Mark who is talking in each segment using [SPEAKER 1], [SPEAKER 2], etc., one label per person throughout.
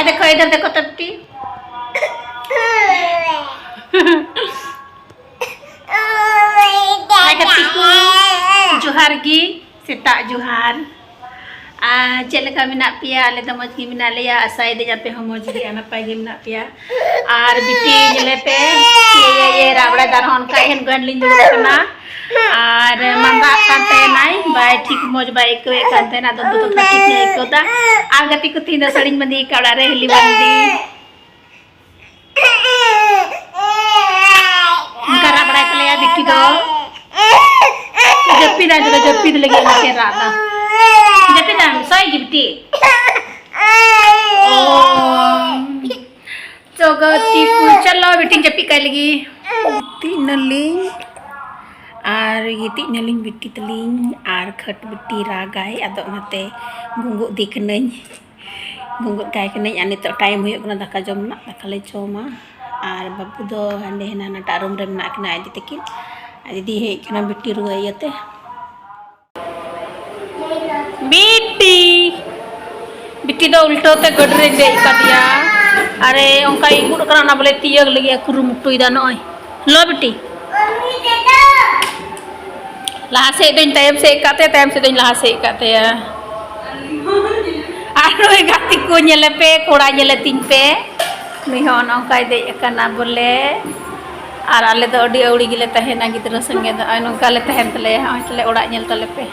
[SPEAKER 1] देखो इधर देखो तप्ती जोहार गी सेता जोहार चलका मिना पिया आले तो मज गी मिना लिया आसाई दे जापे हम मज गी नपाय गी मिना पिया आर बिटी जले पे ये राबड़ा दारहन का हेन गन लिंद कना आर मंदा कांते नाई बाय ठीक मज बाय को कांते ना दो तो ठीक नहीं कोता आ गति को तीन सड़िन बंदी काड़ा रे हिली बंदी करा बड़ा कले बिटी दो जप्पी लगी के रादा जप्पी दाम सोई गिफ्टी ओ जगती को चलो बिटी जप्पी कर लगी तीन नलिंग आर ये तीन नलिंग बिटी तलिंग आर खट बिटी रागाय अदो नते गुंगु दिखनኝ गुंगु गाय कनኝ आने तो टाइम हुई कना दाका जम ना दाका ले जमा आर बाबू दो हंडे हना नाटा रूम रे मना कना आदि तकिन आदि हे कना बिटी रुआयते बिटी बिटी दो उल्टो ते गडरे दे कदिया अरे उनका इगुड करा ना बोले तियग लगी कुरुमुटु इदा नय लो बिटी लहा से दिन टाइम से दिन लहा से काते या आरो गाती को नेले पे कोड़ा नेले तीन पे मिहन उनका दे कना बोले आर आले दो अडी औड़ी गिले तहेना गिद्रा संगे द नोंका ले तहेन तले तले ओड़ा नेल तले पे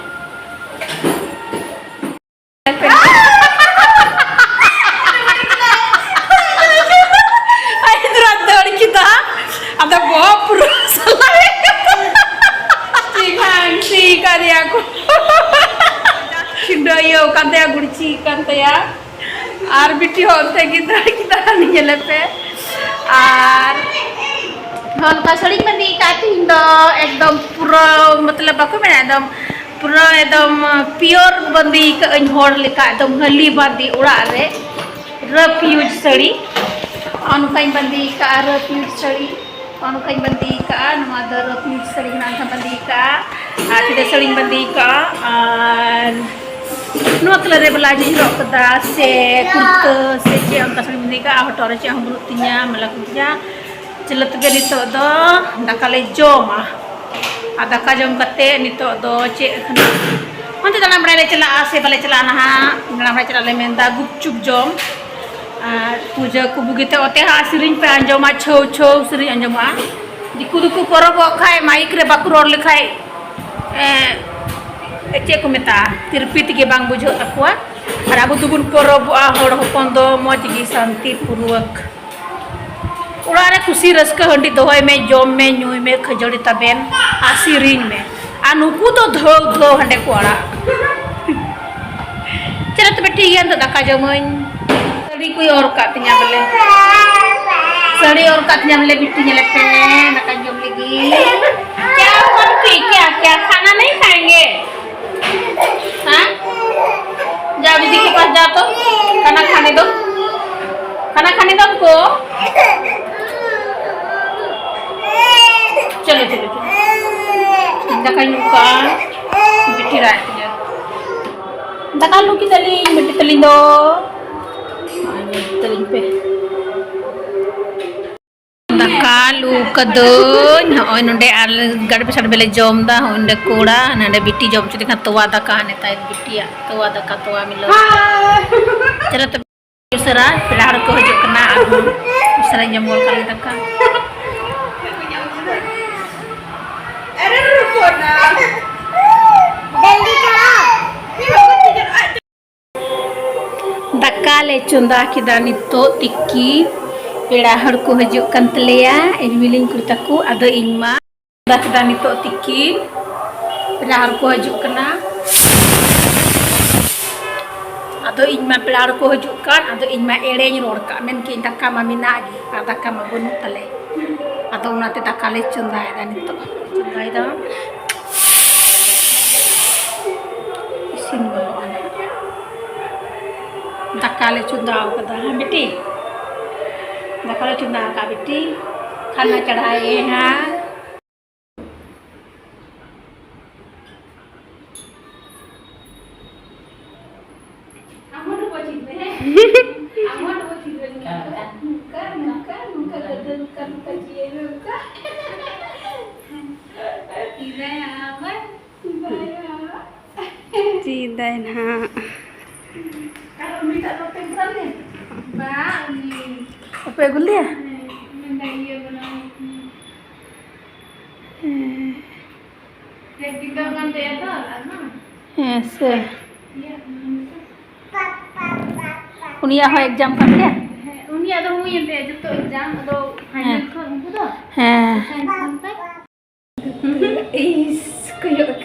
[SPEAKER 1] kantea gurci kantea ar biti hote kita niyele pe ar hon ka sering bandi kati indo ekdom pura मतलब aku mana ekdom pura ekdom pure bandi ke hor leka ekdom hali bandi ura re refuse sari anu kain bandi ka refuse sari anu kain bandi ka nama ada refuse sari nang bandi ka tidak sering bandi ka नो कलर रे बला जी rock दा से कुर्ता से जे अंका सड़ी बंदी का हटोरे चे हम बुरुतिया मला कुतिया चलत गे नितो दो दाकाले जोमा आ दाका जोम कते नितो दो चे खना onte dalam brai cela ase bale cela na dalam brai cela le menda gupchup jom puja ku bugite ote ha sirin pe anjoma chou chou sirin anjoma diku duku porobo khai mic re bakuror likhai चे को मेता तिरपित के बांग बुझो तकुआ और अब दुबुन परबुआ हड़ हपन दो मज गी शांति पूर्वक उड़ा रे खुशी रस्क हंडी दोहय में जम में नुई में खजड़ी तबेन आसिरिन में आ नुकु तो धो धो हंडे को अड़ा चलो तो बेटी गया तो दाका जमन सड़ी कोई और काटnya बोले सड़ी और काटnya बोले बिट्टी ने पे दाका जम लगी क्या मन पी क्या खाना नहीं खाएंगे हाँ जा दीदी के पास जा तो खाना खाने दो हमको चलो दका नुका बिटी रात दका लू की तली बिटी तली दो तली पे दका लू कदो नय नोडे आल गड़ पे बेले जम दा ओंडे कोड़ा नडे बिटी जम चुदी खा तोवा दका ने ताय बिटिया तोवा दका तोवा मिलो चलो तो सरा पेलार को हजो कना आगु सरा जमोल काली दका अरे रुको ना जल्दी दका ले चुंदा किदा नितो तिक्की पेड़ा हड़ को हजू कंतलेया इनमिलिंग कुर्ताकू अदो इनमा दाकदा नितो तिक्की पेड़ा हड़ को हजू कना अदो इनमा पेड़ा हड़ को हजू कान अदो इनमा एड़ेñ रोड का मेन की दाका मा मिनागी आ दाका मा बनु तले अदो उनाते दाका ले चुंदाय दा नितो चुंदाय दा इसिन बोलना दाका ले चुंदाव कदा बेटी दाका चुना का बेटी खाना चढ़ाए हैं Tidak nah. Kalau minta topeng sana, Mbak, apa ya gula? Kita kan teater, yes. Unia ho exam kan dia? Unia tu mui yang dia jatuh exam atau final kan umpu tu? Is kayak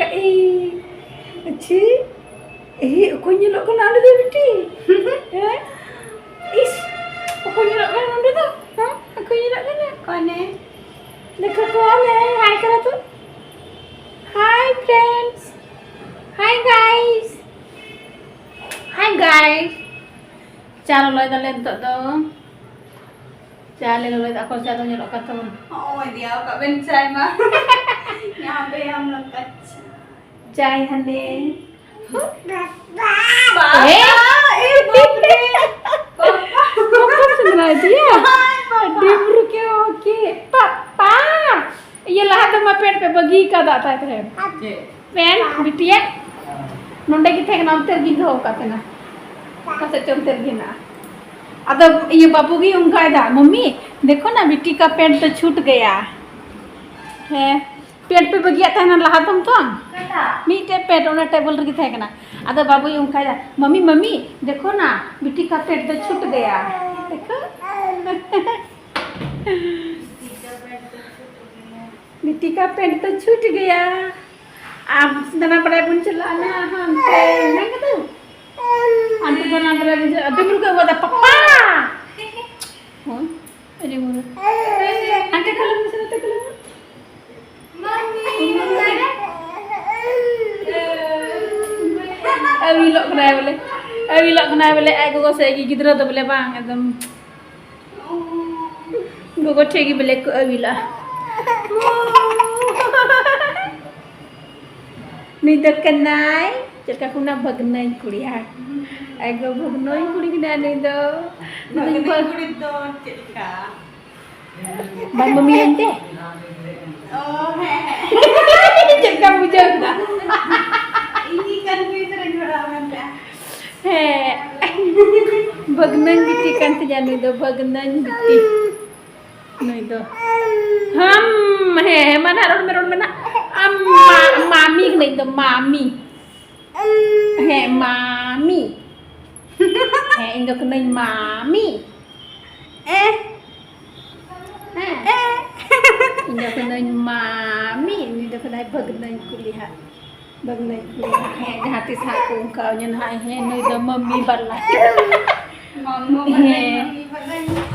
[SPEAKER 1] अच्छी aku nyelok ke nanda dia biti is aku nyelok ke nanda tu aku nyelok ke kone dekho kone hi karo tu hi friends hi guys chalo loy dale to do chale loy aku chalo nyelok ka tu oh dia kak bencai mah यहाँ पे हम लोग का चाय हने सुना दिया डिब्रू के ओके पापा ये लहा तो मैं पेट पे बगी का दाता है पेन बिटिया नोंडे की थे ना उतर गिन हो का ना कैसे चलते गिना अब ये बाबू की उनका दा मम्मी देखो ना बिटी का पेट तो छूट गया है पेट पे बगिया था ना लहा तुम तो मीटे पेट उन्हें टेबल रखी थे ना अदर बाबू यूं कहा मम्मी मम्मी देखो ना बिटी का पेट तो छूट गया देखो बिटी का पेट तो छूट गया आप दाना पड़ा बुन चलाना हम नहीं कहते अंत दाना पड़ा बुन चला अदर मुर्गा वो दा पापा हो अरे मुर्गा अंत कलम से अंत कलम अभी लोग बनाए बोले आई गोगो से की गिद्रा तो बोले बांग एकदम गोगो ठेगी बोले को अभी ला नी तो कनाई चलका कुना भगनाई कुड़ी हाट आई गो भगनाई कुड़ी किना नी तो भगनाई कुड़ी तो चलका बांग मम्मी एंटे oh है चलका मुझे ना ini kan kita orang है भगनन बिटी kan terjadi do भगनन बिटी नहीं दो हम है mana रोड में ना मामी नहीं दो मामी है मामी है इनको नहीं मामी इनको नहीं मामी इनको नहीं भगनन कुलिhat Bhagni है जहाँ तीस हाथ को उनका उन्हें हाय है नहीं तो मम्मी बल्ला है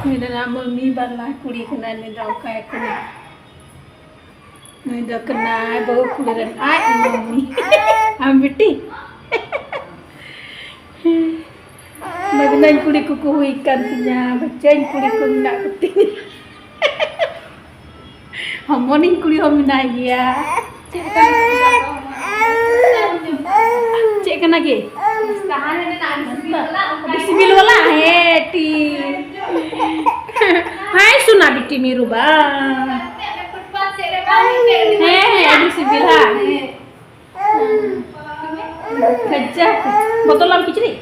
[SPEAKER 1] नहीं तो ना मम्मी बल्ला कुड़ी कना नहीं तो काय कना नहीं तो कना बहु कुड़ी रन आय मम्मी हम बिटी Bhagni कुड़ी को हुई करतिया बच्चे कुड़ी को ना करती हम मोनी कुड़ी हम ना गया cek kena ke? Sekarang ada disibil wala heti. Hai suna biti miru ba. Disibil ha. Kerja. Botol lam kicri.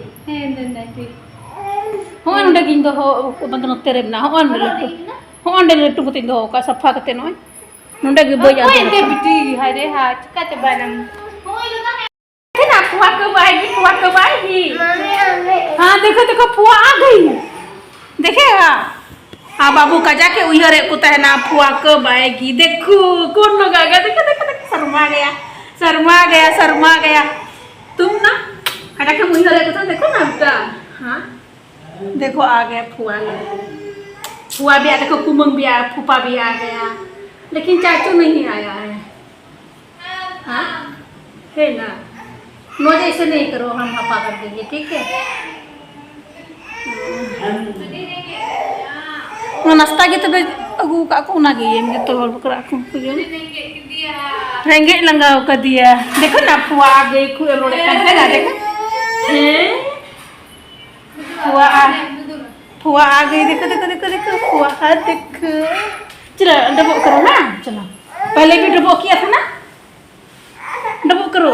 [SPEAKER 1] Hoan udah gindo ho bantu terem na hoan dulu. Hoan dulu tu butin do ka safa kate noy. Nunda gibo ya. Hoan de biti hai de ha cika cebanam. फुआ कब आएगी हाँ देखो देखो फुआ आ गई देखेगा हाँ बाबू का जाके उधर कुत्ता है ना फुआ कब आएगी देखो कौन लोग आ गया देखो देखो देखो शर्मा गया तुम ना का जाके उधर कुत्ता देखो ना बेटा हाँ देखो आ गया फुआ भी आ देखो कुमंग भी आ फूफा भी आ गया लेकिन चाचू नहीं आया है हाँ है ना नोज ऐसे नहीं करो हम हपा कर देंगे ठीक है नाश्ता के तबे अगू का को ना गई हम तो और बकरा को रेंगे लंगा कर दिया देखो ना फुआ आ गई खुए रोड़े का है देखो हैं फुआ आ गई देखो फुआ देखो चलो डबो कर चलो पहले भी डुबो किया था ना, डुबो करो।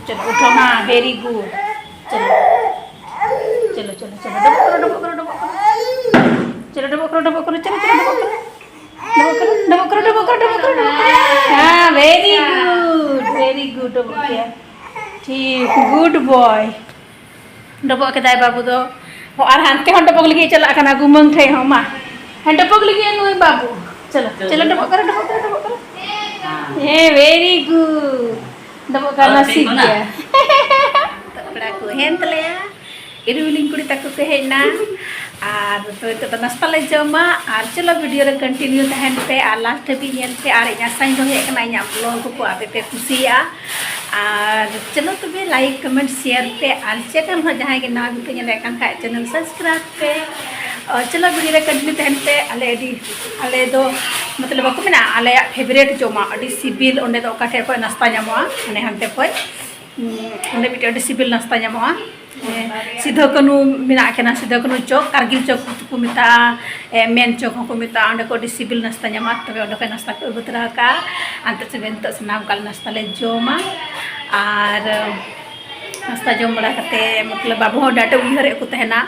[SPEAKER 1] चलो उठो, हाँ वेरी गुड। चलो चलो चलो चलो डुबो करो डुबो करो डुबो करो। चलो डुबो करो डुबो करो, चलो चलो डुबो करो डुबो करो डुबो करो डुबो करो डुबो करो। हाँ वेरी गुड डुबो किया, ठीक गुड बॉय। डुबो के दाई बाबू दो और हानते हन डुबो लगी चला कना गुमंग थे हम मा हन डुबो लगी नुई बाबू। चलो चलो डुबो करो डुबो करो डुबो करो। हे वेरी गुड डुबो करना सीख गया। तकड़ा को हेन तलेया इरुलिंग कुड़ी तक को हेना और तो नाश्ता ले जमा और चलो वीडियो रे कंटिन्यू तहन पे और लास्ट भी नेल पे और इना साइन दो हे कना इना ब्लॉग को आपे पे खुशिया और चलो तबे लाइक कमेंट शेयर पे और चैनल हो जहां के ना भी नेले कान का चैनल सब्सक्राइब पे और चलो वीडियो रे कंटिन्यू तहन पे आले दो मतलब को मेना आले फेवरेट जोमा अडी सिबिल ओंडे दो काठे को नाश्ता जामवा माने हनते को ओंडे बिटे अडी सिबिल नाश्ता जामवा सीधो कनु मेना केना सीधो कनु चौक कारगिल चौक को मिता मेन चौक को मिता ओंडे को अडी सिबिल नाश्ता जामा तबे ओंडे को नाश्ता को बतरा का अंत से बेंत सनाम काल नाश्ता ले जोमा और नाश्ता जोम बड़ा करते मतलब बाबू हो डाटे उहरे को तहना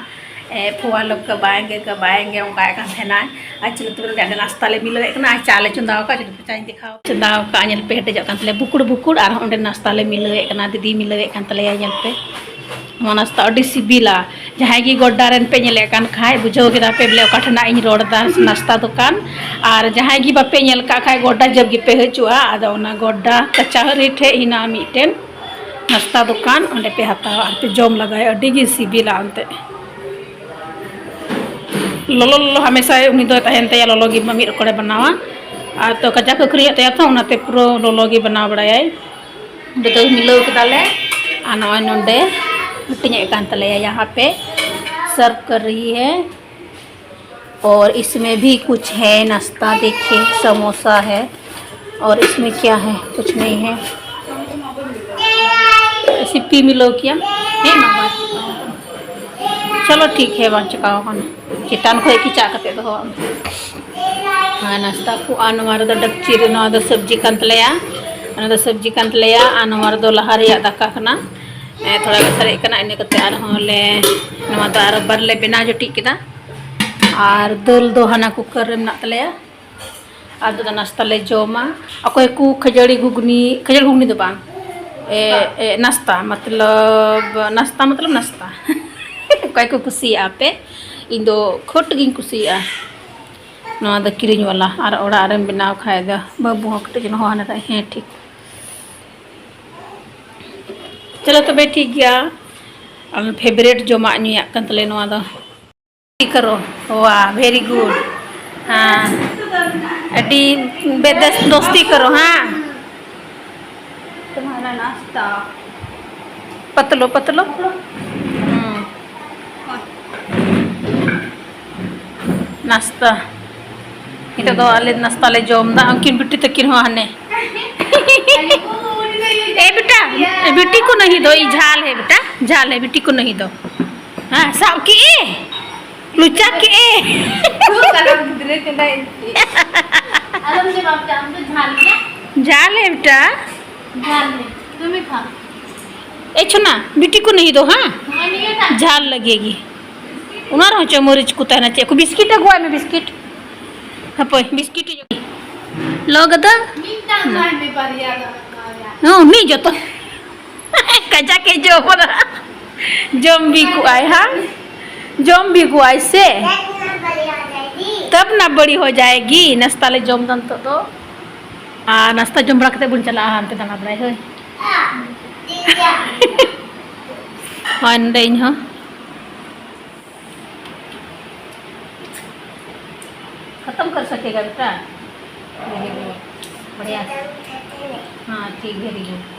[SPEAKER 1] फुआ लोग कब आएंगे उनका कहना आज चलो तो नाश्ता ले मिले ना चाले चुंदाव का चलो चाय दिखाओ चुंदाव का अल पे हटे जाते बुकुड़ बुकुड़ और अंडे नाश्ता ले मिले दीदी मिले तले पे नाश्ता अड़ी सिबिला जहाँ की गोड्डा रेन पे नेले खाए बुझाव के पे बोले अकाठना इन रोड़ा नाश्ता दुकान और जहाँ की बापे नेल का खाए गोड्डा जब गे पे हजुआ आदो गोड्डा कचाहरी ठे हिना मिटेन नाश्ता दुकान अंडे पे हतावा और पे जम लगाए अड़ी गे सिबिला अंते लोलो लोलो हमेशा उनी दो तहन तया लोलो गी मम्मी रकोड़े बनावा और तो कजा कखरी तया था उनाते पूरा लोलो गी बना बड़ाया दो मिलाव केदाले आ नय नोंडे मिटिंगे कान तले यहाँ पे सर्व कर रही है और इसमें भी कुछ है नाश्ता देखिए समोसा है और इसमें क्या है कुछ नहीं है सिप्पी मिलाव किया है ना। चलो ठीक है वहाँ चकाओ हम चितान खोए की चाकते दो हाँ नाश्ता को आनवार दो डक्चीर ना दो सब्जी कंतलेया ना दो सब्जी कंतलेया आनवार दो लहार या दाका कना थोड़ा सरे कना इन्हें कते आर होले नवा तो आर बरले बिना जो टिक किदा और दल दो हना कुकर रे मना तलेया और दो नाश्ता ले जोमा अकोय कु खजड़ी घुगनी दो बांग नाश्ता मतलब नाश्ता कई को कुसिया पे इन दो खोट गिन कुसिया नवा द किरिंग वाला और ओड़ा रे बनाव खाए द बाबू हकटे जन होना है ठीक। चलो तबे ठीक गया फेवरेट जोमा नुया कंतले नवा द करो वाह वेरी गुड हाँ अडी बेदस दोस्ती करो हाँ तुम्हारा नाश्ता पतलो पतलो नाश्ता इतना तो आले नाश्ता ले जोम दा अंकिन बिट्टी तक किन हो हने ए बेटा बिट्टी को नहीं दो झाल है बेटा झाल है बिट्टी को नहीं दो हाँ साव की लुचा के झाल है बेटा ए छुना बिट्टी को नहीं दो हाँ झाल लगेगी उनार हो चमोरिच को तहना चाहिए को बिस्किट है गोवा में बिस्किट हपो बिस्किट लोग द नो नहीं जो तो कजा के जो पर जम भी को आए हाँ जम भी को आए से तब ना बड़ी हो जाएगी नाश्ता ले जम दन तो नाश्ता जम रखते बुन चला हम ते दाना बड़ाई होय हाँ इंडेन हाँ खत्म कर सकेगा बेटा बढ़िया हाँ ठीक वेरी गुड।